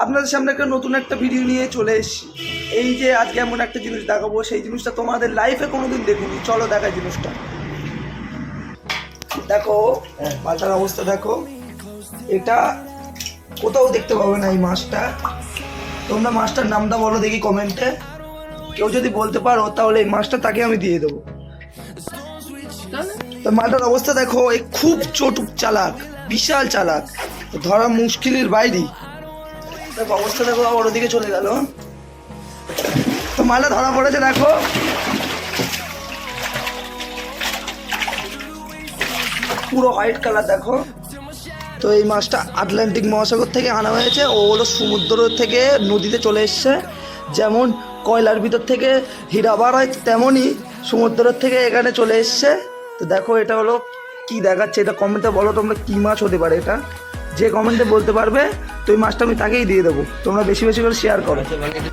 আপনাদের সামনে একটা নতুন একটা ভিডিও নিয়ে চলে এসেছি। এই যে আজকে এমন একটা জিনিস দেখাবো, সেই জিনিসটা তোমাদের লাইফে কোনোদিন দেখিনি। চলো দেখা জিনিসটা। দেখো মালটার অবস্থা দেখো, এটা কোথাও দেখতে পাবে না এই মাছটা। তোমরা মাছটার নামটা বলো দেখি কমেন্টে। কেউ যদি বলতে পারো তাহলে এই মাছটা তাকে আমি দিয়ে দেবো। তো মালটার অবস্থা দেখো, এই খুব চটুক চালাক, বিশাল চালাক, ধরা মুশকিলের বাইরে। দেখো অবস্থা দেখো, আবার ওদিকে চলে গেল। তো মালটা ধরা পড়েছে দেখো, পুরো হোয়াইট কালার দেখো। তো এই মাছটা আটলান্টিক মহাসাগর থেকে আনা হয়েছে। ও হলো সমুদ্র থেকে নদীতে চলে এসছে। যেমন কয়লার ভিতর থেকে হীরা বার হয়, তেমনই সমুদ্রের থেকে এখানে চলে এসছে। তো দেখো এটা হলো কি দেখাচ্ছে, এটা কমেন্টে বলো তোমরা কী মাছ হতে পারে এটা। যে কমেন্টে বলতে পারবে তো এই মাছটা আমি তাকেই দিয়ে দেবো। তোমরা বেশি বেশি করে শেয়ার করো।